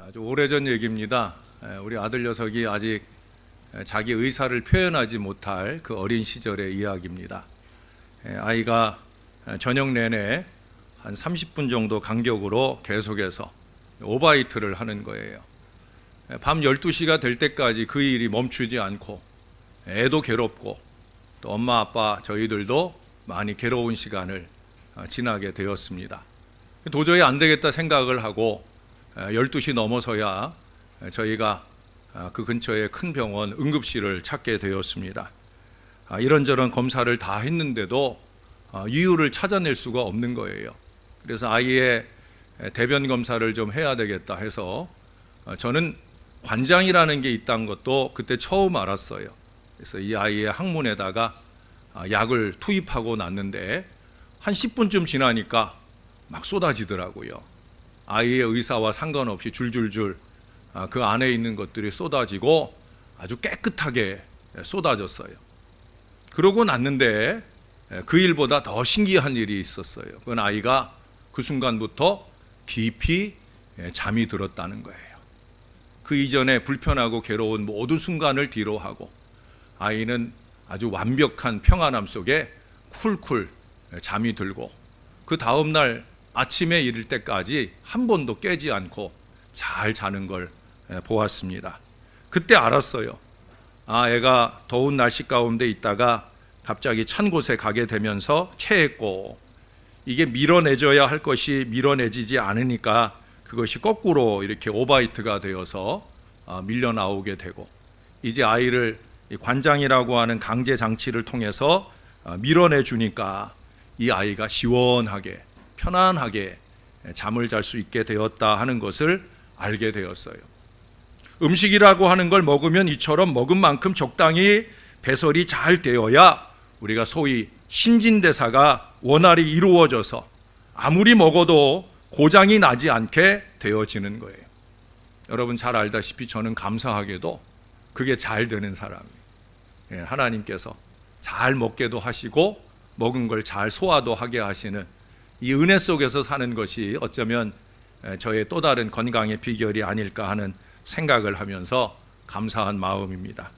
아주 오래전 얘기입니다. 우리 아들 녀석이 아직 자기 의사를 표현하지 못할 그 어린 시절의 이야기입니다. 아이가 저녁 내내 한 30분 정도 간격으로 계속해서 오바이트를 하는 거예요. 밤 12시가 될 때까지 그 일이 멈추지 않고 애도 괴롭고 또 엄마 아빠 저희들도 많이 괴로운 시간을 지나게 되었습니다. 도저히 안 되겠다 생각을 하고 12시 넘어서야 저희가 그 근처에 큰 병원 응급실을 찾게 되었습니다. 이런저런 검사를 다 했는데도 이유를 찾아낼 수가 없는 거예요. 그래서 아이의 대변 검사를 좀 해야 되겠다 해서 저는 관장이라는 게 있다는 것도 그때 처음 알았어요. 그래서 이 아이의 항문에다가 약을 투입하고 났는데 한 10분쯤 지나니까 막 쏟아지더라고요. 아이의 의사와 상관없이 줄줄줄 그 안에 있는 것들이 쏟아지고 아주 깨끗하게 쏟아졌어요. 그러고 났는데 그 일보다 더 신기한 일이 있었어요. 그건 아이가 그 순간부터 깊이 잠이 들었다는 거예요. 그 이전에 불편하고 괴로운 모든 순간을 뒤로하고 아이는 아주 완벽한 평안함 속에 쿨쿨 잠이 들고 그 다음날 아침에 이를 때까지 한 번도 깨지 않고 잘 자는 걸 보았습니다. 그때 알았어요. 애가 더운 날씨 가운데 있다가 갑자기 찬 곳에 가게 되면서 체했고 이게 밀어내줘야 할 것이 밀어내지지 않으니까 그것이 거꾸로 이렇게 오바이트가 되어서 밀려 나오게 되고 이제 아이를 관장이라고 하는 강제 장치를 통해서 밀어내 주니까 이 아이가 시원하게 편안하게 잠을 잘 수 있게 되었다 하는 것을 알게 되었어요. 음식이라고 하는 걸 먹으면 이처럼 먹은 만큼 적당히 배설이 잘 되어야 우리가 소위 신진대사가 원활히 이루어져서 아무리 먹어도 고장이 나지 않게 되어지는 거예요. 여러분 잘 알다시피 저는 감사하게도 그게 잘 되는 사람이에요. 하나님께서 잘 먹게도 하시고 먹은 걸 잘 소화도 하게 하시는 이 은혜 속에서 사는 것이 어쩌면 저의 또 다른 건강의 비결이 아닐까 하는 생각을 하면서 감사한 마음입니다.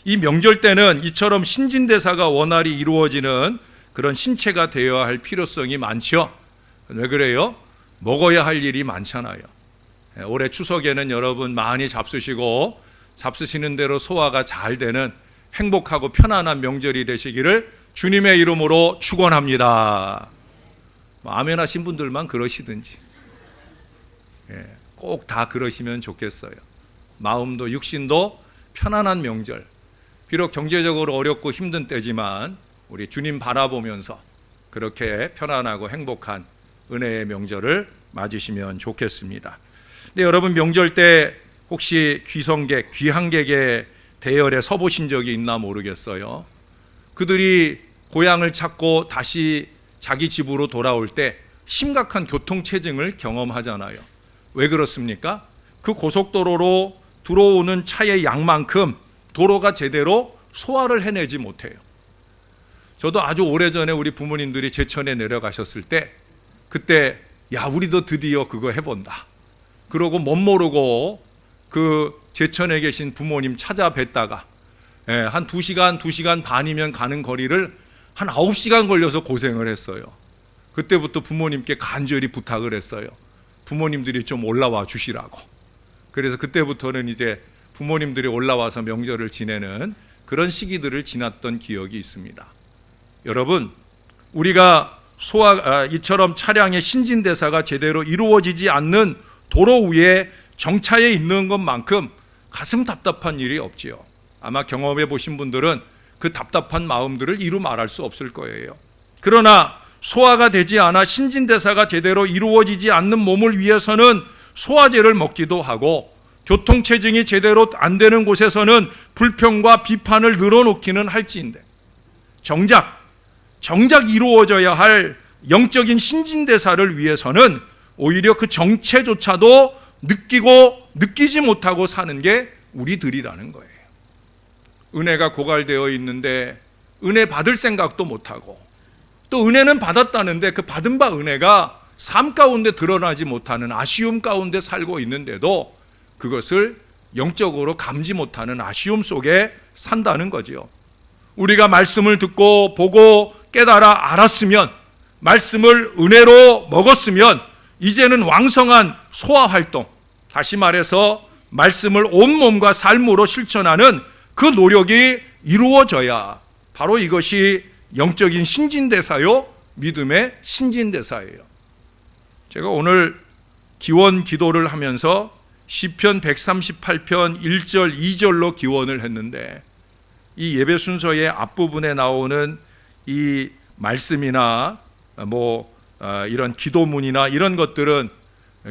이 명절 때는 이처럼 신진대사가 원활히 이루어지는 그런 신체가 되어야 할 필요성이 많죠. 왜 그래요? 먹어야 할 일이 많잖아요. 올해 추석에는 여러분 많이 잡수시고 잡수시는 대로 소화가 잘 되는 행복하고 편안한 명절이 되시기를 주님의 이름으로 축원합니다. 아멘 하신 분들만 그러시든지 꼭 다 그러시면 좋겠어요. 마음도 육신도 편안한 명절, 비록 경제적으로 어렵고 힘든 때지만 우리 주님 바라보면서 그렇게 편안하고 행복한 은혜의 명절을 맞으시면 좋겠습니다. 근데 여러분 명절 때 혹시 귀성객, 귀한객의 대열에 서보신 적이 있나 모르겠어요. 그들이 고향을 찾고 다시 자기 집으로 돌아올 때 심각한 교통체증을 경험하잖아요. 왜 그렇습니까? 그 고속도로로 들어오는 차의 양만큼 도로가 제대로 소화를 해내지 못해요. 저도 아주 오래전에 우리 부모님들이 제천에 내려가셨을 때 그때 우리도 드디어 그거 해본다. 그러고 못 모르고 그 제천에 계신 부모님 찾아뵀다가 한 2시간 반이면 가는 거리를 한 9시간 걸려서 고생을 했어요. 그때부터 부모님께 간절히 부탁을 했어요. 부모님들이 좀 올라와 주시라고. 그래서 그때부터는 이제 부모님들이 올라와서 명절을 지내는 그런 시기들을 지났던 기억이 있습니다. 여러분, 우리가 이처럼 차량의 신진대사가 제대로 이루어지지 않는 도로 위에 정차해 있는 것만큼 가슴 답답한 일이 없지요. 아마 경험해 보신 분들은 그 답답한 마음들을 이루 말할 수 없을 거예요. 그러나 소화가 되지 않아 신진대사가 제대로 이루어지지 않는 몸을 위해서는 소화제를 먹기도 하고 교통체증이 제대로 안 되는 곳에서는 불평과 비판을 늘어놓기는 할지인데 정작 이루어져야 할 영적인 신진대사를 위해서는 오히려 그 정체조차도 느끼지 못하고 사는 게 우리들이라는 거예요. 은혜가 고갈되어 있는데 은혜 받을 생각도 못하고 또 은혜는 받았다는데 그 받은 바 은혜가 삶 가운데 드러나지 못하는 아쉬움 가운데 살고 있는데도 그것을 영적으로 감지 못하는 아쉬움 속에 산다는 거지요. 우리가 말씀을 듣고 보고 깨달아 알았으면, 말씀을 은혜로 먹었으면 이제는 왕성한 소화활동, 다시 말해서 말씀을 온몸과 삶으로 실천하는 그 노력이 이루어져야 바로 이것이 영적인 신진대사요, 믿음의 신진대사예요. 제가 오늘 기원 기도를 하면서 시편 138편 1절 2절로 기원을 했는데, 이 예배 순서의 앞부분에 나오는 이 말씀이나 이런 기도문이나 이런 것들은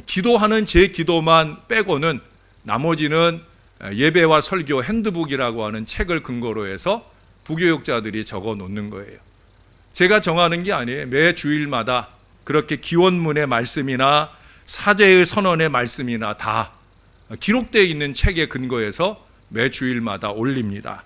기도하는 제 기도만 빼고는 나머지는 예배와 설교 핸드북이라고 하는 책을 근거로 해서 부교육자들이 적어 놓는 거예요. 제가 정하는 게 아니에요. 매 주일마다 그렇게 기원문의 말씀이나 사제의 선언의 말씀이나 다 기록되어 있는 책에 근거해서 매 주일마다 올립니다.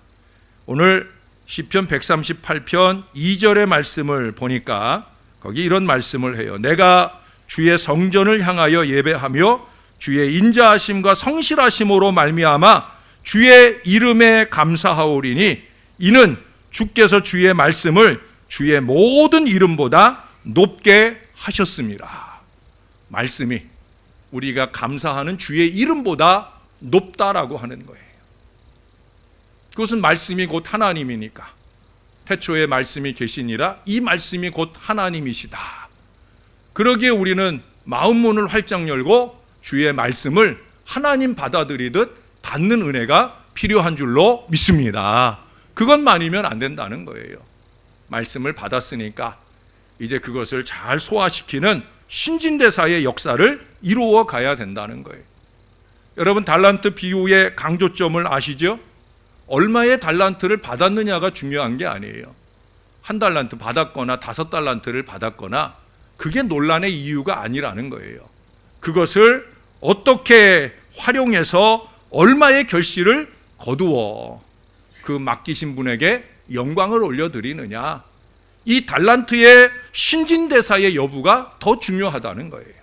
오늘 시편 138편 2절의 말씀을 보니까 거기 이런 말씀을 해요. 내가 주의 성전을 향하여 예배하며 주의 인자하심과 성실하심으로 말미암아 주의 이름에 감사하오리니 이는 주께서 주의 말씀을 주의 모든 이름보다 높게 하셨습니다. 말씀이 우리가 감사하는 주의 이름보다 높다라고 하는 거예요. 그것은 말씀이 곧 하나님이니까, 태초에 말씀이 계시니라 이 말씀이 곧 하나님이시다. 그러기에 우리는 마음 문을 활짝 열고 주의 말씀을 하나님 받아들이듯 받는 은혜가 필요한 줄로 믿습니다. 그것만이면 안 된다는 거예요. 말씀을 받았으니까 이제 그것을 잘 소화시키는 신진대사의 역사를 이루어 가야 된다는 거예요. 여러분, 달란트 비유의 강조점을 아시죠? 얼마의 달란트를 받았느냐가 중요한 게 아니에요. 1달란트 받았거나 5달란트를 받았거나 그게 논란의 이유가 아니라는 거예요. 그것을 어떻게 활용해서 얼마의 결실을 거두어 그 맡기신 분에게 영광을 올려드리느냐, 이 달란트의 신진대사의 여부가 더 중요하다는 거예요.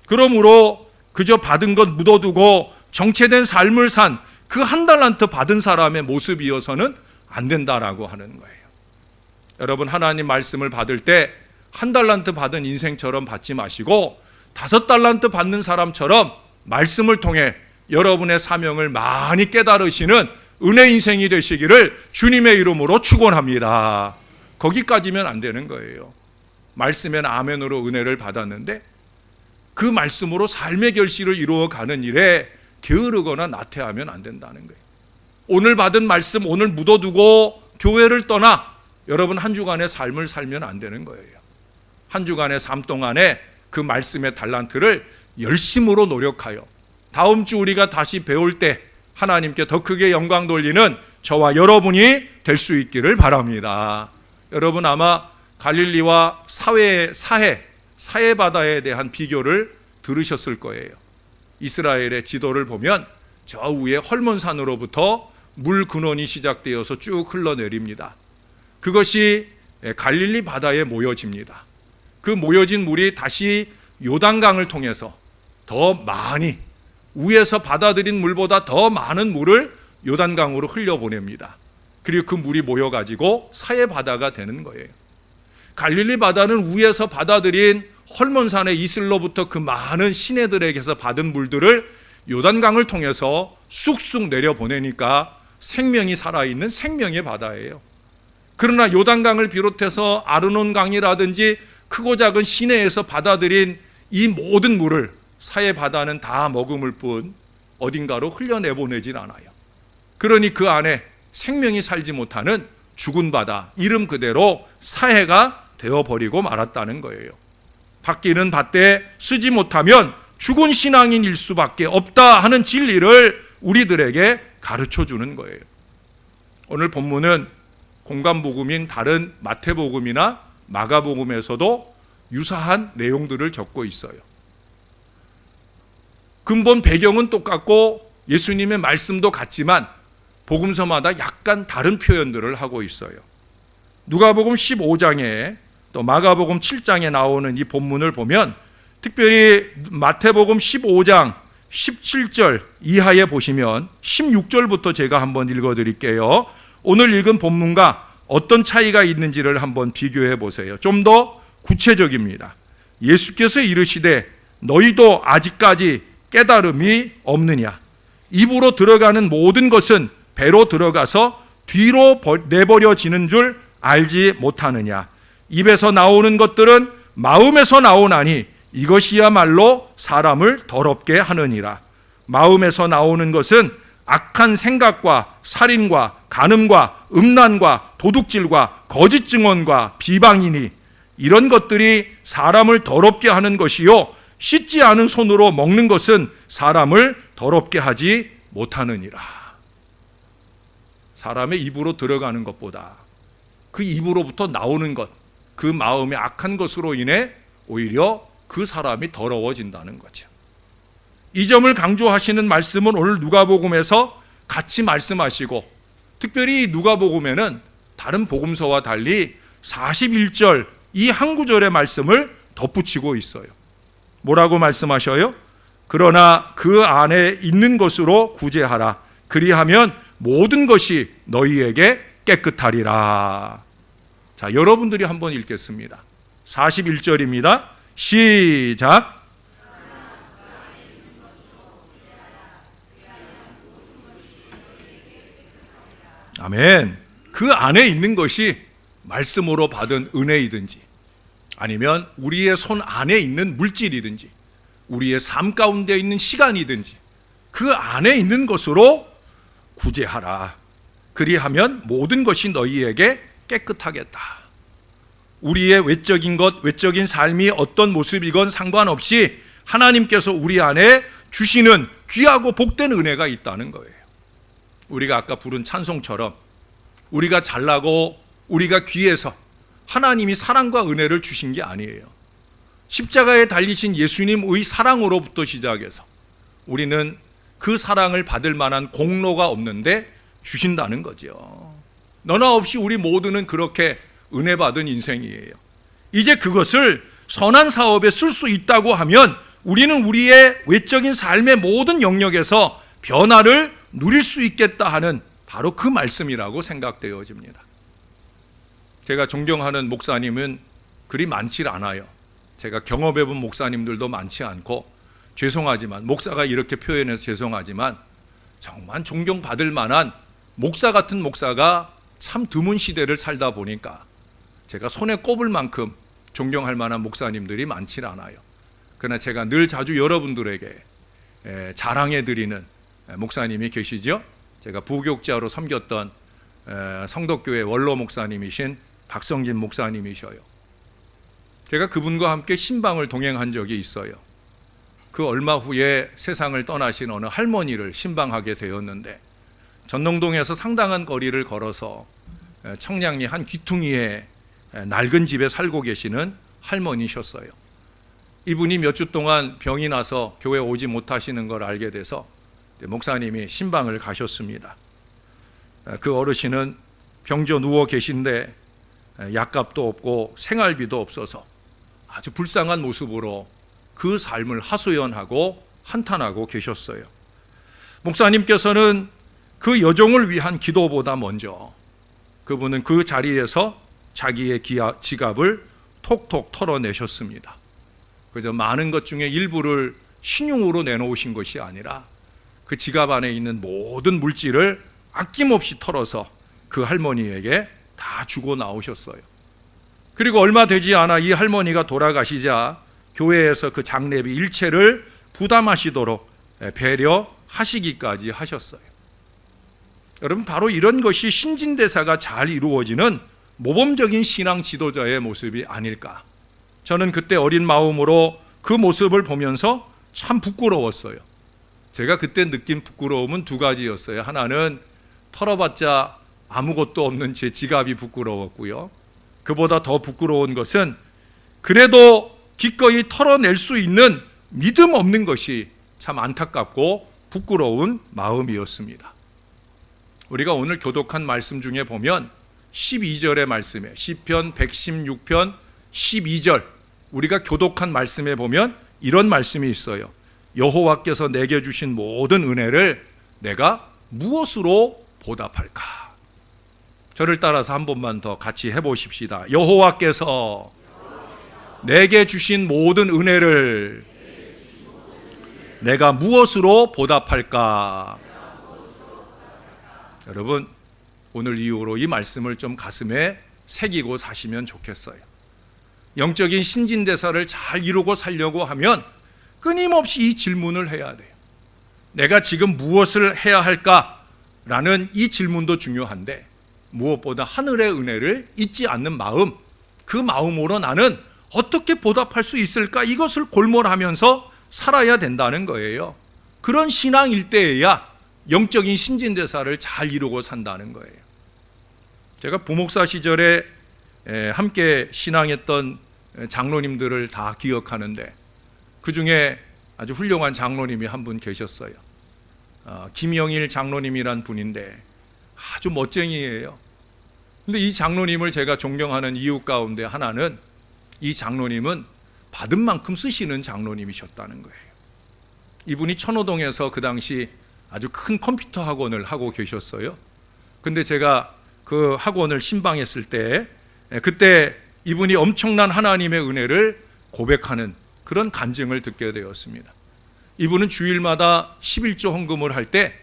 그러므로 그저 받은 것 묻어두고 정체된 삶을 산 그 1달란트 받은 사람의 모습이어서는 안 된다라고 하는 거예요. 여러분, 하나님 말씀을 받을 때 1달란트 받은 인생처럼 받지 마시고 5달란트 받는 사람처럼 말씀을 통해 여러분의 사명을 많이 깨달으시는 은혜 인생이 되시기를 주님의 이름으로 축원합니다. 거기까지면 안 되는 거예요. 말씀엔 아멘으로 은혜를 받았는데 그 말씀으로 삶의 결실을 이루어가는 일에 게으르거나 나태하면 안 된다는 거예요. 오늘 받은 말씀 오늘 묻어두고 교회를 떠나 여러분 한 주간의 삶을 살면 안 되는 거예요. 한 주간의 삶 동안에 그 말씀의 달란트를 열심으로 노력하여 다음 주 우리가 다시 배울 때 하나님께 더 크게 영광 돌리는 저와 여러분이 될 수 있기를 바랍니다. 여러분, 아마 갈릴리와 사해 바다에 대한 비교를 들으셨을 거예요. 이스라엘의 지도를 보면 저 위에 헐몬산으로부터 물 근원이 시작되어서 쭉 흘러내립니다. 그것이 갈릴리 바다에 모여집니다. 그 모여진 물이 다시 요단강을 통해서 더 많이, 위에서 받아들인 물보다 더 많은 물을 요단강으로 흘려보냅니다. 그리고 그 물이 모여가지고 사해 바다가 되는 거예요. 갈릴리 바다는 위에서 받아들인 헐몬산의 이슬로부터 그 많은 시내들에게서 받은 물들을 요단강을 통해서 쑥쑥 내려보내니까 생명이 살아있는 생명의 바다예요. 그러나 요단강을 비롯해서 아르논강이라든지 크고 작은 시내에서 받아들인 이 모든 물을 사해 바다는 다 머금을 뿐 어딘가로 흘려내보내질 않아요. 그러니 그 안에 생명이 살지 못하는 죽은 바다, 이름 그대로 사해가 되어버리고 말았다는 거예요. 받기는 받되 쓰지 못하면 죽은 신앙인일 수밖에 없다 하는 진리를 우리들에게 가르쳐 주는 거예요. 오늘 본문은 공간복음인 다른 마태복음이나 마가복음에서도 유사한 내용들을 적고 있어요. 근본 배경은 똑같고 예수님의 말씀도 같지만 복음서마다 약간 다른 표현들을 하고 있어요. 누가복음 15장에 또 마가복음 7장에 나오는 이 본문을 보면 특별히 마태복음 15장 17절 이하에 보시면 16절부터 제가 한번 읽어드릴게요. 오늘 읽은 본문과 어떤 차이가 있는지를 한번 비교해 보세요. 좀 더 구체적입니다. 예수께서 이르시되 너희도 아직까지 깨달음이 없느냐? 입으로 들어가는 모든 것은 배로 들어가서 뒤로 내버려지는 줄 알지 못하느냐? 입에서 나오는 것들은 마음에서 나오나니 이것이야말로 사람을 더럽게 하느니라. 마음에서 나오는 것은 악한 생각과 살인과 간음과 음란과 도둑질과 거짓 증언과 비방이니 이런 것들이 사람을 더럽게 하는 것이요 씻지 않은 손으로 먹는 것은 사람을 더럽게 하지 못하느니라. 사람의 입으로 들어가는 것보다 그 입으로부터 나오는 것, 그 마음의 악한 것으로 인해 오히려 그 사람이 더러워진다는 거죠. 이 점을 강조하시는 말씀은 오늘 누가복음에서 같이 말씀하시고, 특별히 누가복음에는 다른 복음서와 달리 41절 이 한 구절의 말씀을 덧붙이고 있어요. 뭐라고 말씀하셔요? 그러나 그 안에 있는 것으로 구제하라. 그리하면 모든 것이 너희에게 깨끗하리라. 자, 여러분들이 한번 읽겠습니다. 41절입니다. 시작. 아멘. 그 안에 있는 것이 말씀으로 받은 은혜이든지 아니면 우리의 손 안에 있는 물질이든지 우리의 삶 가운데 있는 시간이든지 그 안에 있는 것으로 구제하라. 그리하면 모든 것이 너희에게 깨끗하겠다. 우리의 외적인 것, 외적인 삶이 어떤 모습이건 상관없이 하나님께서 우리 안에 주시는 귀하고 복된 은혜가 있다는 거예요. 우리가 아까 부른 찬송처럼 우리가 잘나고 우리가 귀해서 하나님이 사랑과 은혜를 주신 게 아니에요. 십자가에 달리신 예수님의 사랑으로부터 시작해서 우리는 그 사랑을 받을 만한 공로가 없는데 주신다는 거죠. 너나 없이 우리 모두는 그렇게 은혜 받은 인생이에요. 이제 그것을 선한 사업에 쓸 수 있다고 하면 우리는 우리의 외적인 삶의 모든 영역에서 변화를 누릴 수 있겠다 하는 바로 그 말씀이라고 생각되어집니다. 제가 존경하는 목사님은 그리 많지 않아요. 제가 경험해본 목사님들도 많지 않고 죄송하지만 목사가 이렇게 표현해서 죄송하지만 정말 존경받을 만한 목사 같은 목사가 참 드문 시대를 살다 보니까 제가 손에 꼽을 만큼 존경할 만한 목사님들이 많지 않아요. 그러나 제가 늘 자주 여러분들에게 자랑해드리는 목사님이 계시죠. 제가 부교육자로 섬겼던 성덕교회 원로 목사님이신 박성진 목사님이셔요. 제가 그분과 함께 신방을 동행한 적이 있어요. 그 얼마 후에 세상을 떠나신 어느 할머니를 신방하게 되었는데 전농동에서 상당한 거리를 걸어서 청량리 한 귀퉁이에 낡은 집에 살고 계시는 할머니셨어요. 이분이 몇 주 동안 병이 나서 교회 오지 못하시는 걸 알게 돼서 목사님이 신방을 가셨습니다. 그 어르신은 병져 누워 계신데 약값도 없고 생활비도 없어서 아주 불쌍한 모습으로 그 삶을 하소연하고 한탄하고 계셨어요. 목사님께서는 그 여종을 위한 기도보다 먼저 그분은 그 자리에서 자기의 지갑을 톡톡 털어내셨습니다. 그저 많은 것 중에 일부를 신용으로 내놓으신 것이 아니라 그 지갑 안에 있는 모든 물질을 아낌없이 털어서 그 할머니에게 다 주고 나오셨어요. 그리고 얼마 되지 않아 이 할머니가 돌아가시자 교회에서 그 장례비 일체를 부담하시도록 배려하시기까지 하셨어요. 여러분, 바로 이런 것이 신진대사가 잘 이루어지는 모범적인 신앙 지도자의 모습이 아닐까. 저는 그때 어린 마음으로 그 모습을 보면서 참 부끄러웠어요. 제가 그때 느낀 부끄러움은 두 가지였어요. 하나는 털어봤자 아무것도 없는 제 지갑이 부끄러웠고요. 그보다 더 부끄러운 것은 그래도 기꺼이 털어낼 수 있는 믿음 없는 것이 참 안타깝고 부끄러운 마음이었습니다. 우리가 오늘 교독한 말씀 중에 보면 12절의 말씀에 시편 116편 12절 우리가 교독한 말씀에 보면 이런 말씀이 있어요. 여호와께서 내게 주신 모든 은혜를 내가 무엇으로 보답할까? 저를 따라서 한 번만 더 같이 해보십시다. 여호와께서 내게 주신 모든 은혜를 내가 무엇으로 보답할까? 여러분, 오늘 이후로 이 말씀을 좀 가슴에 새기고 사시면 좋겠어요. 영적인 신진대사를 잘 이루고 살려고 하면 끊임없이 이 질문을 해야 돼요. 내가 지금 무엇을 해야 할까라는 이 질문도 중요한데, 무엇보다 하늘의 은혜를 잊지 않는 마음, 그 마음으로 나는 어떻게 보답할 수 있을까, 이것을 골몰하면서 살아야 된다는 거예요. 그런 신앙일 때에야 영적인 신진대사를 잘 이루고 산다는 거예요. 제가 부목사 시절에 함께 신앙했던 장로님들을 다 기억하는데, 그 중에 아주 훌륭한 장로님이 한 분 계셨어요. 김영일 장로님이란 분인데 아주 멋쟁이에요. 근데 이 장로님을 제가 존경하는 이유 가운데 하나는, 이 장로님은 받은 만큼 쓰시는 장로님이셨다는 거예요. 이분이 천호동에서 그 당시 아주 큰 컴퓨터 학원을 하고 계셨어요. 근데 제가 그 학원을 신방했을 때, 그때 이분이 엄청난 하나님의 은혜를 고백하는 그런 간증을 듣게 되었습니다. 이분은 주일마다 11조 헌금을 할 때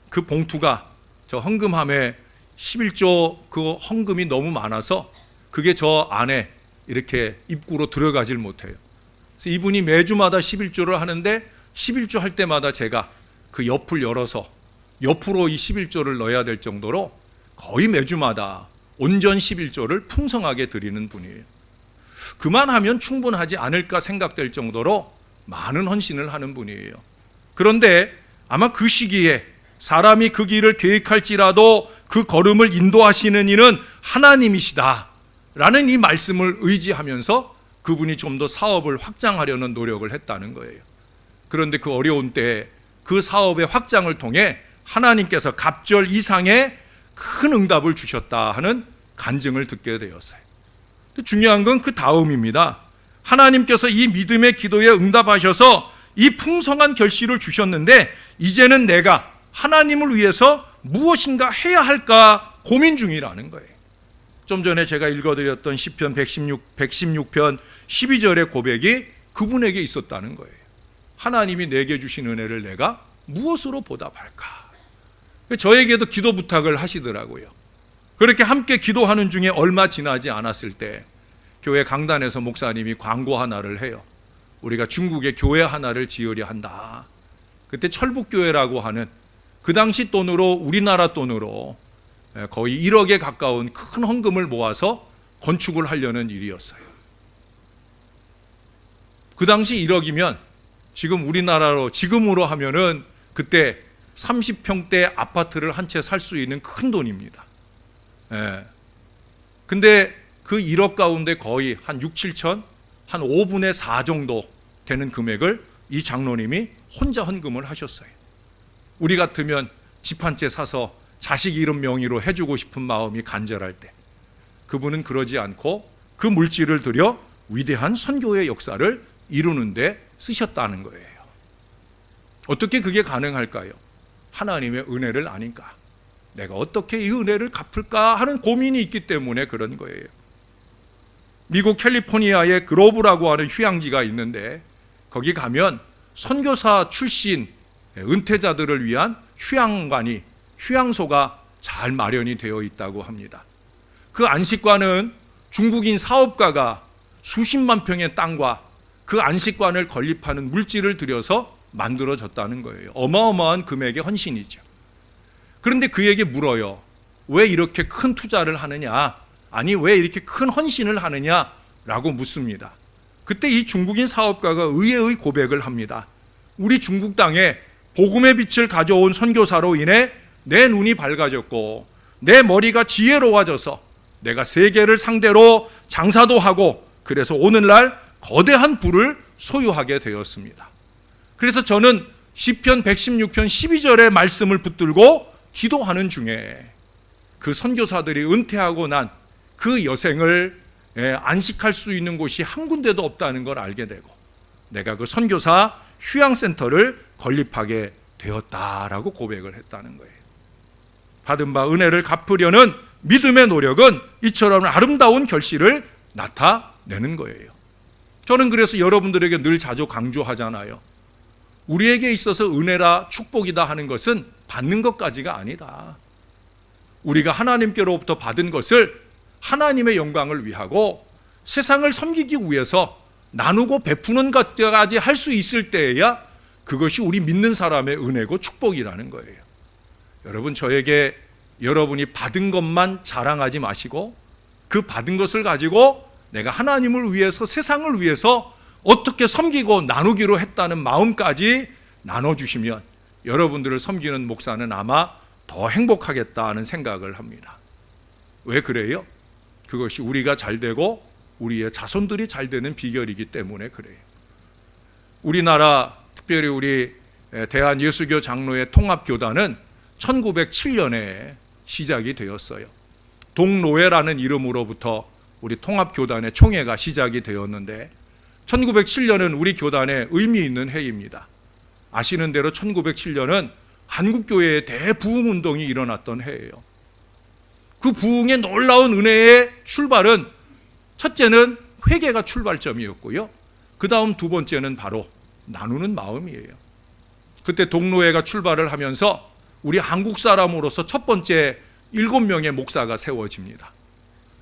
그 봉투가, 저 헌금함에 11조 그 헌금이 너무 많아서 그게 저 안에 이렇게 입구로 들어가질 못해요. 그래서 이분이 매주마다 11조를 하는데 11조 할 때마다 제가 그 옆을 열어서 옆으로 이 11조를 넣어야 될 정도로 거의 매주마다 온전 11조를 풍성하게 드리는 분이에요. 그만하면 충분하지 않을까 생각될 정도로 많은 헌신을 하는 분이에요. 그런데 아마 그 시기에 사람이 그 길을 계획할지라도 그 걸음을 인도하시는 이는 하나님이시다 라는 이 말씀을 의지하면서 그분이 좀 더 사업을 확장하려는 노력을 했다는 거예요. 그런데 그 어려운 때에 그 사업의 확장을 통해 하나님께서 갑절 이상의 큰 응답을 주셨다 하는 간증을 듣게 되었어요. 중요한 건 그 다음입니다. 하나님께서 이 믿음의 기도에 응답하셔서 이 풍성한 결실을 주셨는데, 이제는 내가 하나님을 위해서 무엇인가 해야 할까 고민 중이라는 거예요. 좀 전에 제가 읽어드렸던 시편 116편 12절의 고백이 그분에게 있었다는 거예요. 하나님이 내게 주신 은혜를 내가 무엇으로 보답할까? 저에게도 기도 부탁을 하시더라고요. 그렇게 함께 기도하는 중에 얼마 지나지 않았을 때 교회 강단에서 목사님이 광고 하나를 해요. 우리가 중국에 교회 하나를 지으려 한다. 그때 철북교회라고 하는, 그 당시 돈으로, 우리나라 돈으로 거의 1억에 가까운 큰 헌금을 모아서 건축을 하려는 일이었어요. 그 당시 1억이면 지금 우리나라로, 지금으로 하면은 그때 30평대 아파트를 한 채 살 수 있는 큰 돈입니다. 근데 그 1억 가운데 거의 한 6, 7천, 한 5분의 4 정도 되는 금액을 이 장로님이 혼자 헌금을 하셨어요. 우리 같으면 집 한 채 사서 자식 이름 명의로 해주고 싶은 마음이 간절할 때, 그분은 그러지 않고 그 물질을 들여 위대한 선교의 역사를 이루는 데 쓰셨다는 거예요. 어떻게 그게 가능할까요? 하나님의 은혜를 아니까. 내가 어떻게 이 은혜를 갚을까 하는 고민이 있기 때문에 그런 거예요. 미국 캘리포니아에 그로브라고 하는 휴양지가 있는데, 거기 가면 선교사 출신 은퇴자들을 위한 휴양관이, 휴양소가 잘 마련이 되어 있다고 합니다. 그 안식관은 중국인 사업가가 수십만 평의 땅과 그 안식관을 건립하는 물질을 들여서 만들어졌다는 거예요. 어마어마한 금액의 헌신이죠. 그런데 그에게 물어요. 왜 이렇게 큰 투자를 하느냐? 아니, 왜 이렇게 큰 헌신을 하느냐라고 묻습니다. 그때 이 중국인 사업가가 의외의 고백을 합니다. 우리 중국 땅에 복음의 빛을 가져온 선교사로 인해 내 눈이 밝아졌고 내 머리가 지혜로워져서 내가 세계를 상대로 장사도 하고, 그래서 오늘날 거대한 부를 소유하게 되었습니다. 그래서 저는 시편 116편 12절의 말씀을 붙들고 기도하는 중에 그 선교사들이 은퇴하고 난 그 여생을 안식할 수 있는 곳이 한 군데도 없다는 걸 알게 되고, 내가 그 선교사 휴양센터를 건립하게 되었다라고 고백을 했다는 거예요. 받은 바 은혜를 갚으려는 믿음의 노력은 이처럼 아름다운 결실을 나타내는 거예요. 저는 그래서 여러분들에게 늘 자주 강조하잖아요. 우리에게 있어서 은혜라 축복이다 하는 것은 받는 것까지가 아니다. 우리가 하나님께로부터 받은 것을 하나님의 영광을 위하고 세상을 섬기기 위해서 나누고 베푸는 것까지 할 수 있을 때에야 그것이 우리 믿는 사람의 은혜고 축복이라는 거예요. 여러분, 저에게 여러분이 받은 것만 자랑하지 마시고 그 받은 것을 가지고 내가 하나님을 위해서, 세상을 위해서 어떻게 섬기고 나누기로 했다는 마음까지 나눠주시면 여러분들을 섬기는 목사는 아마 더 행복하겠다는 생각을 합니다. 왜 그래요? 그것이 우리가 잘 되고 우리의 자손들이 잘 되는 비결이기 때문에 그래요. 우리나라, 특별히 우리 대한예수교 장로회 통합교단은 1907년에 시작이 되었어요. 동노회라는 이름으로부터 우리 통합교단의 총회가 시작이 되었는데 1907년은 우리 교단의 의미 있는 해입니다. 아시는 대로 1907년은 한국교회의 대부흥운동이 일어났던 해예요. 그 부흥의 놀라운 은혜의 출발은 첫째는 회개가 출발점이었고요. 그 다음 두 번째는 바로 나누는 마음이에요. 그때 동노회가 출발을 하면서 우리 한국 사람으로서 첫 번째 7명의 목사가 세워집니다.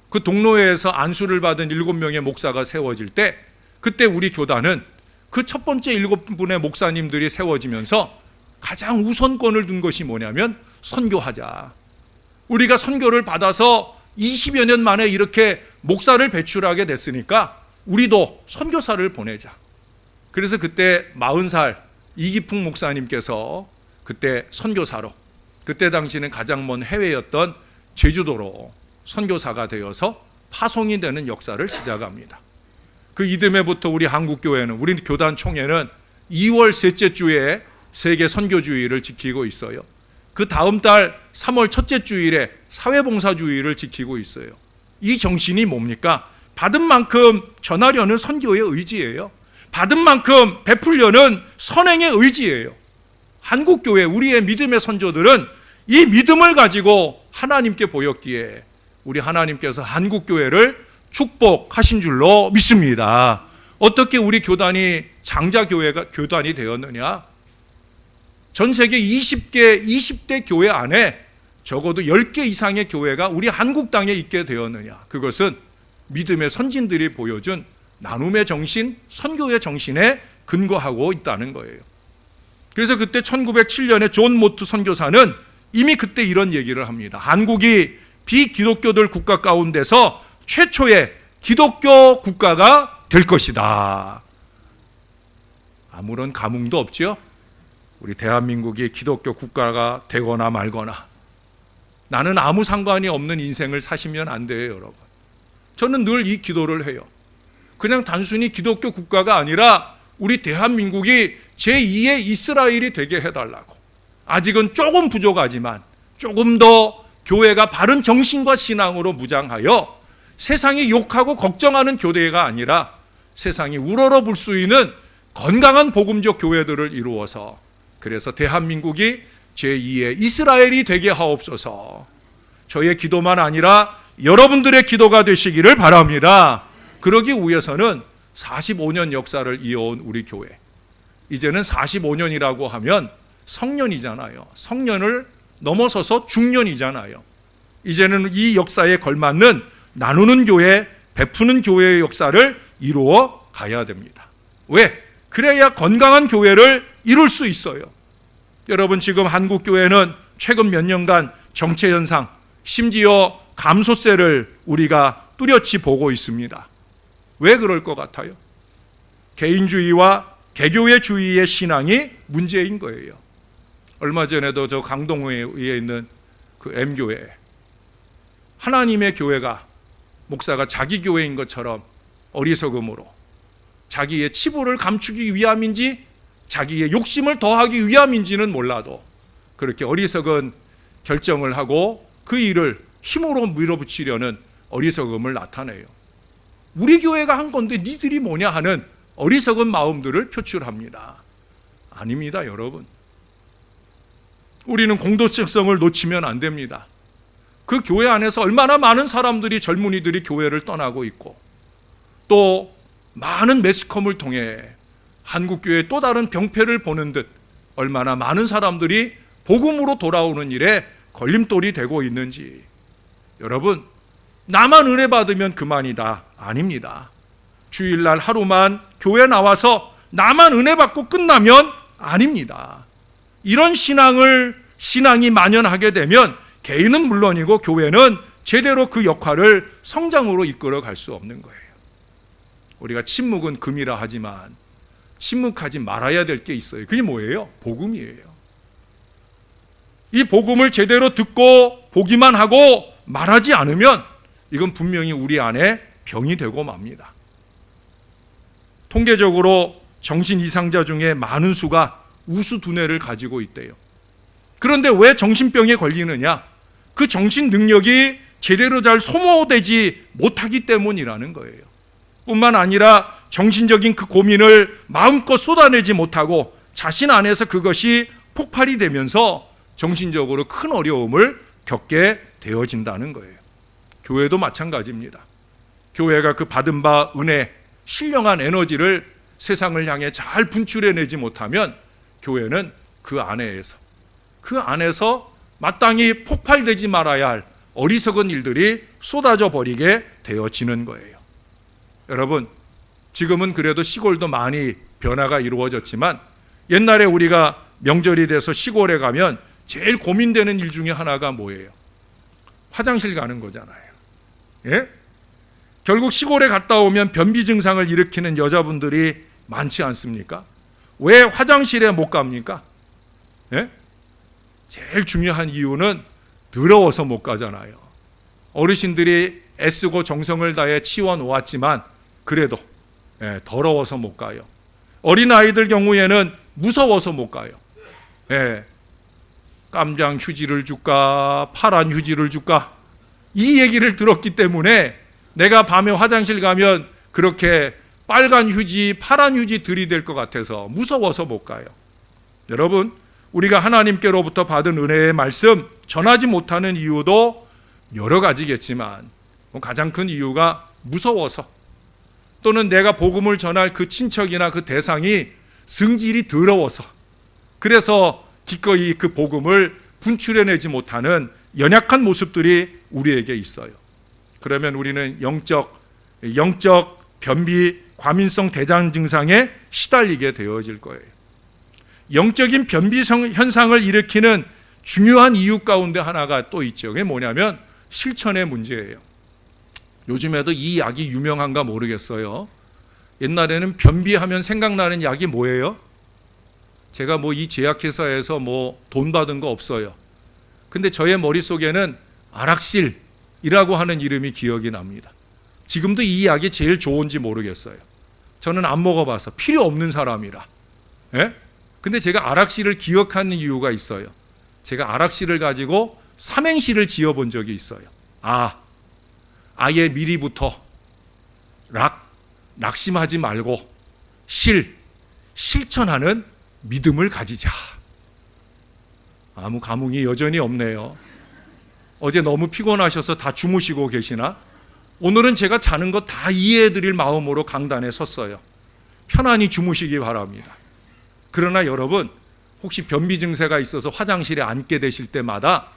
그 동노회에서 안수를 받은 7명의 목사가 세워질 때 그때 우리 교단은 그 첫 번째 7분의 목사님들이 세워지면서 가장 우선권을 둔 것이 뭐냐면 선교하자. 우리가 선교를 받아서 20여 년 만에 이렇게 목사를 배출하게 됐으니까 우리도 선교사를 보내자. 그래서 그때 40살 이기풍 목사님께서 그때 선교사로, 그때 당시는 가장 먼 해외였던 제주도로 선교사가 되어서 파송이 되는 역사를 시작합니다. 그 이듬해부터 우리 한국교회는, 우리 교단 총회는 2월 셋째 주에 세계 선교주의를 지키고 있어요. 그 다음 달 3월 첫째 주일에 사회봉사주의를 지키고 있어요. 이 정신이 뭡니까? 받은 만큼 전하려는 선교의 의지예요. 받은 만큼 베풀려는 선행의 의지예요. 한국교회, 우리의 믿음의 선조들은 이 믿음을 가지고 하나님께 보였기에 우리 하나님께서 한국교회를 축복하신 줄로 믿습니다. 어떻게 우리 교단이 교단이 되었느냐? 전 세계 20대 교회 안에 적어도 10개 이상의 교회가 우리 한국 땅에 있게 되었느냐? 그것은 믿음의 선진들이 보여준 나눔의 정신, 선교의 정신에 근거하고 있다는 거예요. 그래서 그때 1907년에 존 모트 선교사는 이미 그때 이런 얘기를 합니다. 한국이 비기독교들 국가 가운데서 최초의 기독교 국가가 될 것이다. 아무런 감흥도 없죠. 우리 대한민국이 기독교 국가가 되거나 말거나 나는 아무 상관이 없는 인생을 사시면 안 돼요, 여러분. 저는 늘 이 기도를 해요. 그냥 단순히 기독교 국가가 아니라 우리 대한민국이 제2의 이스라엘이 되게 해달라고. 아직은 조금 부족하지만 조금 더 교회가 바른 정신과 신앙으로 무장하여 세상이 욕하고 걱정하는 교회가 아니라 세상이 우러러 볼 수 있는 건강한 복음적 교회들을 이루어서, 그래서 대한민국이 제2의 이스라엘이 되게 하옵소서. 저의 기도만 아니라 여러분들의 기도가 되시기를 바랍니다. 그러기 위해서는 45년 역사를 이어온 우리 교회, 이제는 45년이라고 하면 성년이잖아요. 성년을 넘어서서 중년이잖아요. 이제는 이 역사에 걸맞는 나누는 교회, 베푸는 교회의 역사를 이루어 가야 됩니다. 왜? 그래야 건강한 교회를 이룰 수 있어요. 여러분, 지금 한국 교회는 최근 몇 년간 정체 현상, 심지어 감소세를 우리가 뚜렷이 보고 있습니다. 왜 그럴 것 같아요? 개인주의와 개교회주의의 신앙이 문제인 거예요. 얼마 전에도 저 강동구에 있는 그 M교회, 하나님의 교회가, 목사가 자기 교회인 것처럼 어리석음으로 자기의 치부를 감추기 위함인지 자기의 욕심을 더하기 위함인지는 몰라도 그렇게 어리석은 결정을 하고 그 일을 힘으로 밀어붙이려는 어리석음을 나타내요. 우리 교회가 한 건데 니들이 뭐냐 하는 어리석은 마음들을 표출합니다. 아닙니다, 여러분. 우리는 공동체성을 놓치면 안 됩니다. 그 교회 안에서 얼마나 많은 사람들이, 젊은이들이 교회를 떠나고 있고, 또 많은 매스컴을 통해 한국교회의 또 다른 병폐를 보는 듯 얼마나 많은 사람들이 복음으로 돌아오는 일에 걸림돌이 되고 있는지. 여러분, 나만 은혜 받으면 그만이다. 아닙니다. 주일날 하루만 교회 나와서 나만 은혜 받고 끝나면 아닙니다. 이런 신앙이 만연하게 되면 개인은 물론이고 교회는 제대로 그 역할을 성장으로 이끌어 갈 수 없는 거예요. 우리가 침묵은 금이라 하지만 침묵하지 말아야 될 게 있어요. 그게 뭐예요? 복음이에요. 이 복음을 제대로 듣고 보기만 하고 말하지 않으면 이건 분명히 우리 안에 병이 되고 맙니다. 통계적으로 정신 이상자 중에 많은 수가 우수두뇌를 가지고 있대요. 그런데 왜 정신병에 걸리느냐? 그 정신 능력이 제대로 잘 소모되지 못하기 때문이라는 거예요. 뿐만 아니라 정신적인 그 고민을 마음껏 쏟아내지 못하고 자신 안에서 그것이 폭발이 되면서 정신적으로 큰 어려움을 겪게 되어진다는 거예요. 교회도 마찬가지입니다. 교회가 그 받은 바 은혜, 신령한 에너지를 세상을 향해 잘 분출해내지 못하면 교회는 그 안에서 마땅히 폭발되지 말아야 할 어리석은 일들이 쏟아져 버리게 되어지는 거예요. 여러분, 지금은 그래도 시골도 많이 변화가 이루어졌지만 옛날에 우리가 명절이 돼서 시골에 가면 제일 고민되는 일 중에 하나가 뭐예요? 화장실 가는 거잖아요. 예? 결국 시골에 갔다 오면 변비 증상을 일으키는 여자분들이 많지 않습니까? 왜 화장실에 못 갑니까? 예? 제일 중요한 이유는 더러워서 못 가잖아요. 어르신들이 애쓰고 정성을 다해 치워 놓았지만 그래도 더러워서 못 가요. 어린아이들 경우에는 무서워서 못 가요. 깜장 휴지를 줄까 파란 휴지를 줄까 이 얘기를 들었기 때문에 내가 밤에 화장실 가면 그렇게 빨간 휴지 파란 휴지 들이댈 것 같아서 무서워서 못 가요. 여러분, 우리가 하나님께로부터 받은 은혜의 말씀 전하지 못하는 이유도 여러 가지겠지만 가장 큰 이유가 무서워서, 또는 내가 복음을 전할 그 친척이나 그 대상이 성질이 더러워서, 그래서 기꺼이 그 복음을 분출해내지 못하는 연약한 모습들이 우리에게 있어요. 그러면 우리는 영적 변비, 과민성 대장 증상에 시달리게 되어질 거예요. 영적인 변비 현상을 일으키는 중요한 이유 가운데 하나가 또 있죠. 그게 뭐냐면 실천의 문제예요. 요즘에도 이 약이 유명한가 모르겠어요. 옛날에는 변비하면 생각나는 약이 뭐예요? 제가 이 제약회사에서 돈 받은 거 없어요. 근데 저의 머릿속에는 아락실이라고 하는 이름이 기억이 납니다. 지금도 이 약이 제일 좋은지 모르겠어요. 저는 안 먹어봐서 필요 없는 사람이라. 예? 근데 제가 아락실을 기억하는 이유가 있어요. 제가 아락실을 가지고 삼행시를 지어본 적이 있어요. 아예 미리부터 낙심하지 말고 실천하는 믿음을 가지자. 아무 감흥이 여전히 없네요. 어제 너무 피곤하셔서 다 주무시고 계시나? 오늘은 제가 자는 거 다 이해해 드릴 마음으로 강단에 섰어요. 편안히 주무시기 바랍니다. 그러나 여러분, 혹시 변비 증세가 있어서 화장실에 앉게 되실 때마다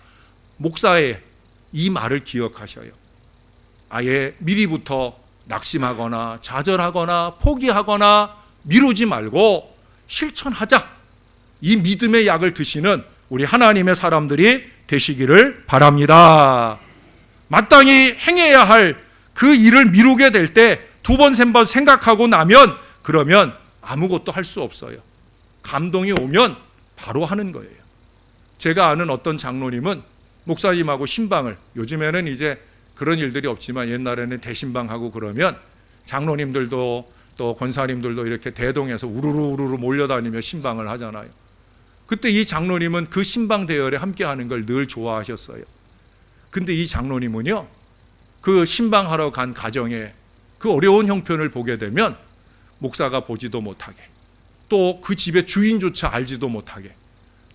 목사의 이 말을 기억하셔요. 아예 미리부터 낙심하거나 좌절하거나 포기하거나 미루지 말고 실천하자. 이 믿음의 약을 드시는 우리 하나님의 사람들이 되시기를 바랍니다. 마땅히 행해야 할 그 일을 미루게 될 때 두 번, 세 번 생각하고 나면 그러면 아무것도 할 수 없어요. 감동이 오면 바로 하는 거예요. 제가 아는 어떤 장로님은 목사님하고 신방을, 요즘에는 이제 그런 일들이 없지만 옛날에는 대신방하고 그러면 장로님들도 또 권사님들도 이렇게 대동해서 우르르 몰려다니며 신방을 하잖아요. 그때 이 장로님은 그 신방 대열에 함께하는 걸 늘 좋아하셨어요. 근데 이 장로님은요, 그 신방하러 간 가정에 그 어려운 형편을 보게 되면 목사가 보지도 못하게 또 그 집의 주인조차 알지도 못하게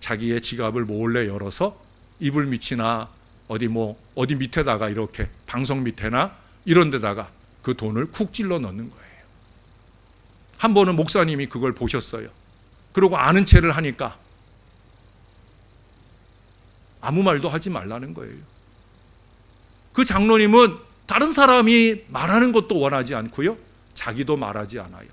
자기의 지갑을 몰래 열어서 이불 밑이나 어디 밑에다가 이렇게 방석 밑에나 이런 데다가 그 돈을 쿡 찔러 넣는 거예요. 한 번은 목사님이 그걸 보셨어요. 그리고 아는 체를 하니까 아무 말도 하지 말라는 거예요. 그 장로님은 다른 사람이 말하는 것도 원하지 않고요, 자기도 말하지 않아요.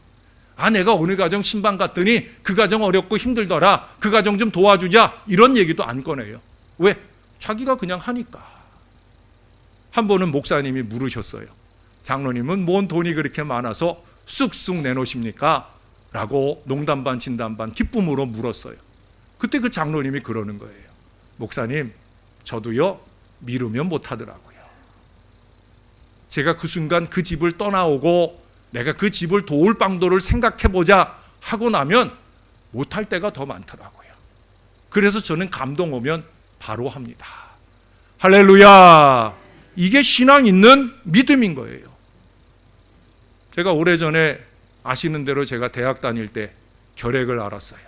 내가 어느 가정 신방 갔더니 그 가정 어렵고 힘들더라, 그 가정 좀 도와주자, 이런 얘기도 안 꺼내요. 왜? 자기가 그냥 하니까. 한 번은 목사님이 물으셨어요. 장로님은 뭔 돈이 그렇게 많아서 쑥쑥 내놓으십니까? 라고 농담 반 진담 반 기쁨으로 물었어요. 그때 그 장로님이 그러는 거예요. 목사님, 저도요 미루면 못하더라고요. 제가 그 순간 그 집을 떠나오고 내가 그 집을 도울 방도를 생각해보자 하고 나면 못할 때가 더 많더라고요. 그래서 저는 감동 오면 바로 합니다. 할렐루야! 이게 신앙 있는 믿음인 거예요. 제가 오래전에 아시는 대로 제가 대학 다닐 때 결핵을 앓았어요.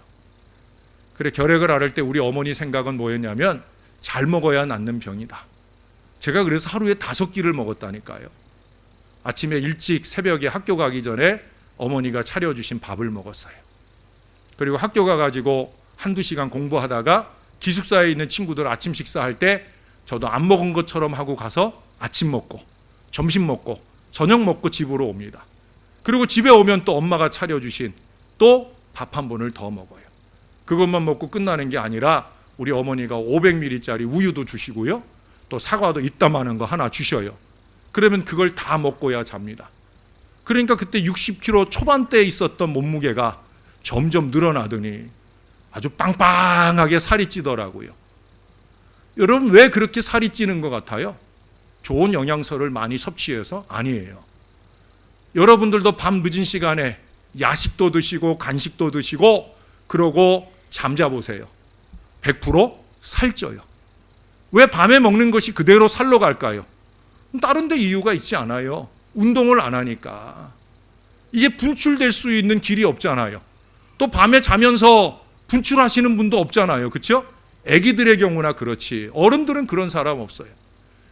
그래, 결핵을 앓을 때 우리 어머니 생각은 뭐였냐면 잘 먹어야 낫는 병이다. 제가 그래서 하루에 5끼를 먹었다니까요. 아침에 일찍 새벽에 학교 가기 전에 어머니가 차려주신 밥을 먹었어요. 그리고 학교 가가지고 1-2시간 공부하다가 기숙사에 있는 친구들 아침 식사할 때 저도 안 먹은 것처럼 하고 가서 아침 먹고 점심 먹고 저녁 먹고 집으로 옵니다. 그리고 집에 오면 또 엄마가 차려주신 또 밥 한 번을 더 먹어요. 그것만 먹고 끝나는 게 아니라 우리 어머니가 500ml짜리 우유도 주시고요, 또 사과도 이따만한 거 하나 주셔요. 그러면 그걸 다 먹고야 잡니다. 그러니까 그때 60kg 초반대에 있었던 몸무게가 점점 늘어나더니 아주 빵빵하게 살이 찌더라고요. 여러분, 왜 그렇게 살이 찌는 것 같아요? 좋은 영양소를 많이 섭취해서? 아니에요. 여러분들도 밤 늦은 시간에 야식도 드시고 간식도 드시고 그러고 잠자보세요. 100% 살쪄요. 왜 밤에 먹는 것이 그대로 살로 갈까요? 다른 데 이유가 있지 않아요. 운동을 안 하니까. 이게 분출될 수 있는 길이 없잖아요. 또 밤에 자면서 분출하시는 분도 없잖아요. 그렇죠? 아기들의 경우나 그렇지. 어른들은 그런 사람 없어요.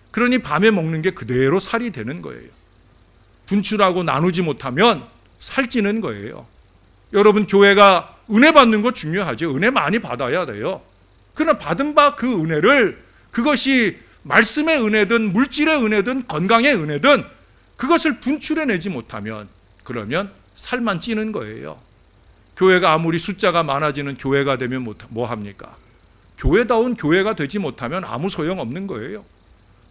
그러니 밤에 먹는 게 그대로 살이 되는 거예요. 분출하고 나누지 못하면 살찌는 거예요. 여러분, 교회가 은혜 받는 거 중요하죠. 은혜 많이 받아야 돼요. 그러나 받은 바 그 은혜를, 그것이 말씀의 은혜든 물질의 은혜든 건강의 은혜든 그것을 분출해내지 못하면 그러면 살만 찌는 거예요. 교회가 아무리 숫자가 많아지는 교회가 되면 뭐 합니까? 교회다운 교회가 되지 못하면 아무 소용없는 거예요.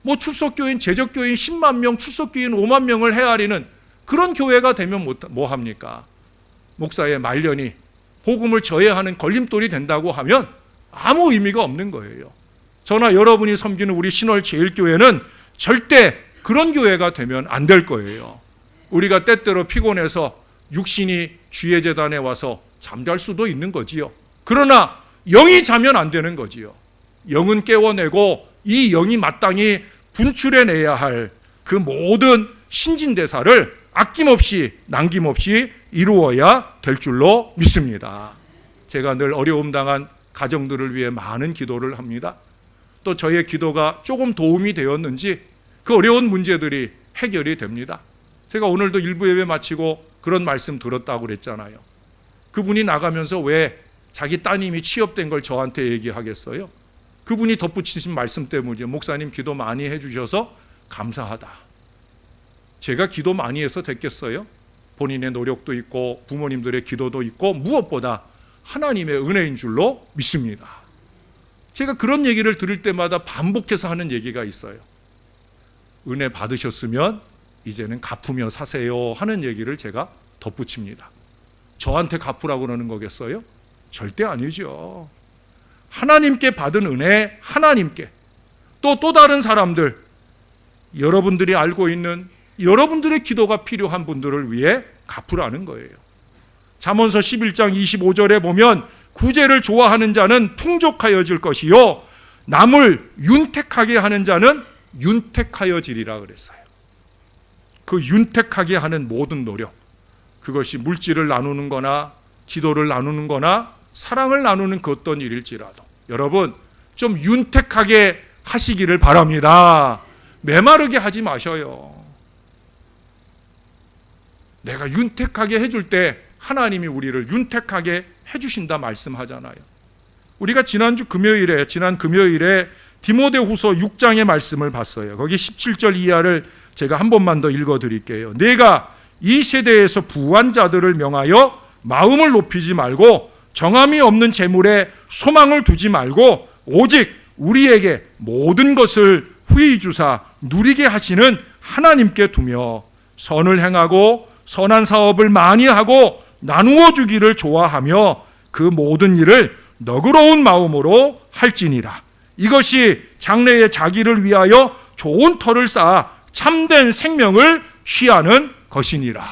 뭐 출석교인, 제적교인 10만 명, 출석교인 5만 명을 헤아리는 그런 교회가 되면 뭐 합니까? 목사의 말년이 복음을 저해하는 걸림돌이 된다고 하면 아무 의미가 없는 거예요. 저나 여러분이 섬기는 우리 신월제일교회는 절대 그런 교회가 되면 안 될 거예요. 우리가 때때로 피곤해서 육신이 주의 재단에 와서 잠잘 수도 있는 거지요. 그러나 영이 자면 안 되는 거지요. 영은 깨워내고 이 영이 마땅히 분출해내야 할 그 모든 신진대사를 아낌없이 남김없이 이루어야 될 줄로 믿습니다. 제가 늘 어려움 당한 가정들을 위해 많은 기도를 합니다. 또 저의 기도가 조금 도움이 되었는지 그 어려운 문제들이 해결이 됩니다. 제가 오늘도 일부 예배 마치고 그런 말씀 들었다고 그랬잖아요. 그분이 나가면서 왜 자기 따님이 취업된 걸 저한테 얘기하겠어요? 그분이 덧붙이신 말씀 때문이죠. 목사님 기도 많이 해주셔서 감사하다. 제가 기도 많이 해서 됐겠어요? 본인의 노력도 있고 부모님들의 기도도 있고 무엇보다 하나님의 은혜인 줄로 믿습니다. 제가 그런 얘기를 들을 때마다 반복해서 하는 얘기가 있어요. 은혜 받으셨으면 이제는 갚으며 사세요 하는 얘기를 제가 덧붙입니다. 저한테 갚으라고 그러는 거겠어요? 절대 아니죠. 하나님께 받은 은혜, 하나님께 또 다른 사람들, 여러분들이 알고 있는 여러분들의 기도가 필요한 분들을 위해 갚으라는 거예요. 잠언서 11장 25절에 보면 구제를 좋아하는 자는 풍족하여질 것이요 남을 윤택하게 하는 자는 윤택하여지리라 그랬어요. 그 윤택하게 하는 모든 노력, 그것이 물질을 나누는 거나 기도를 나누는 거나 사랑을 나누는 그 어떤 일일지라도 여러분 좀 윤택하게 하시기를 바랍니다. 메마르게 하지 마셔요. 내가 윤택하게 해줄 때 하나님이 우리를 윤택하게 해주신다 말씀하잖아요. 우리가 지난 금요일에 디모데후서 6장의 말씀을 봤어요. 거기 17절 이하를 제가 한 번만 더 읽어드릴게요. 내가 이 세대에서 부한 자들을 명하여 마음을 높이지 말고 정함이 없는 재물에 소망을 두지 말고 오직 우리에게 모든 것을 후히 주사 누리게 하시는 하나님께 두며 선을 행하고 선한 사업을 많이 하고 나누어 주기를 좋아하며 그 모든 일을 너그러운 마음으로 할지니라. 이것이 장래에 자기를 위하여 좋은 터를 쌓아 참된 생명을 취하는 것이니라.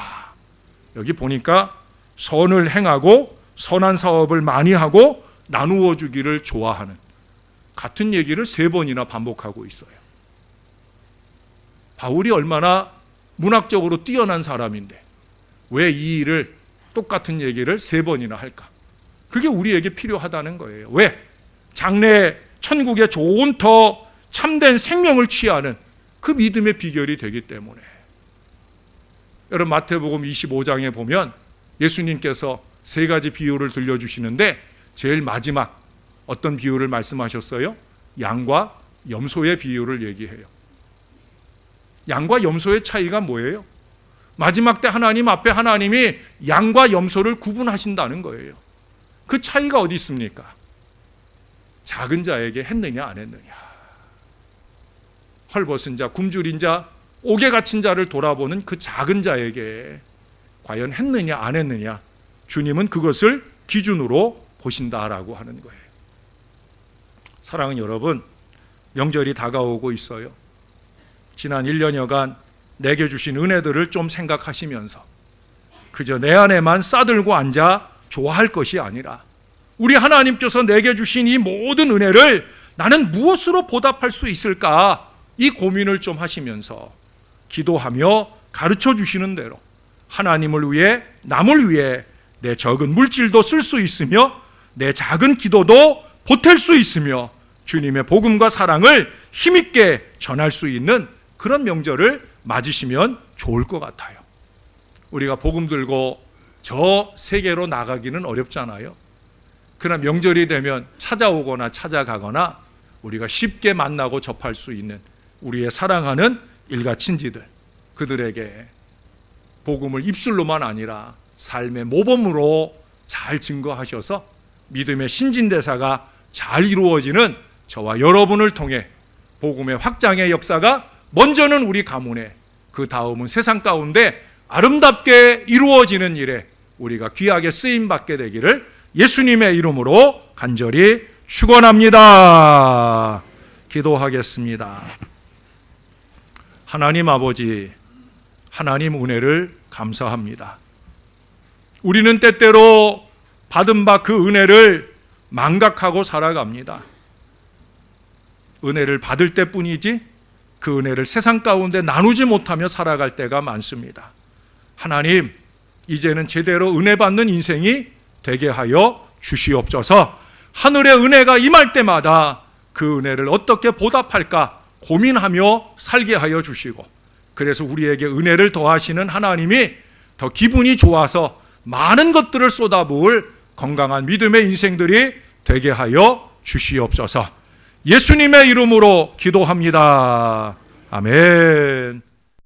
여기 보니까 선을 행하고 선한 사업을 많이 하고 나누어 주기를 좋아하는 같은 얘기를 3번이나 반복하고 있어요. 바울이 얼마나 문학적으로 뛰어난 사람인데 왜 이 일을 똑같은 얘기를 3번이나 할까? 그게 우리에게 필요하다는 거예요. 왜? 장래 천국의 좋은 터 참된 생명을 취하는 그 믿음의 비결이 되기 때문에. 여러분 마태복음 25장에 보면 예수님께서 3가지 비유를 들려주시는데 제일 마지막 어떤 비유를 말씀하셨어요? 양과 염소의 비유를 얘기해요. 양과 염소의 차이가 뭐예요? 마지막 때 하나님 앞에 하나님이 양과 염소를 구분하신다는 거예요. 그 차이가 어디 있습니까? 작은 자에게 했느냐 안 했느냐. 헐벗은 자, 굶주린 자, 옥에 갇힌 자를 돌아보는 그 작은 자에게 과연 했느냐 안 했느냐, 주님은 그것을 기준으로 보신다라고 하는 거예요. 사랑하는 여러분, 명절이 다가오고 있어요. 지난 1년여간 내게 주신 은혜들을 좀 생각하시면서 그저 내 안에만 싸들고 앉아 좋아할 것이 아니라 우리 하나님께서 내게 주신 이 모든 은혜를 나는 무엇으로 보답할 수 있을까, 이 고민을 좀 하시면서 기도하며 가르쳐 주시는 대로 하나님을 위해, 남을 위해 내 적은 물질도 쓸 수 있으며 내 작은 기도도 보탤 수 있으며 주님의 복음과 사랑을 힘있게 전할 수 있는 그런 명절을 맞으시면 좋을 것 같아요. 우리가 복음 들고 저 세계로 나가기는 어렵잖아요. 그러나 명절이 되면 찾아오거나 찾아가거나 우리가 쉽게 만나고 접할 수 있는 우리의 사랑하는 일가 친지들, 그들에게 복음을 입술로만 아니라 삶의 모범으로 잘 증거하셔서 믿음의 신진대사가 잘 이루어지는 저와 여러분을 통해 복음의 확장의 역사가 먼저는 우리 가문에, 그 다음은 세상 가운데 아름답게 이루어지는 일에 우리가 귀하게 쓰임받게 되기를 예수님의 이름으로 간절히 축원합니다. 기도하겠습니다. 하나님 아버지, 하나님 은혜를 감사합니다. 우리는 때때로 받은 바 그 은혜를 망각하고 살아갑니다. 은혜를 받을 때뿐이지 그 은혜를 세상 가운데 나누지 못하며 살아갈 때가 많습니다. 하나님, 이제는 제대로 은혜 받는 인생이 되게 하여 주시옵소서. 하늘의 은혜가 임할 때마다 그 은혜를 어떻게 보답할까 고민하며 살게 하여 주시고, 그래서 우리에게 은혜를 더하시는 하나님이 더 기분이 좋아서 많은 것들을 쏟아부을 건강한 믿음의 인생들이 되게 하여 주시옵소서. 예수님의 이름으로 기도합니다. 아멘.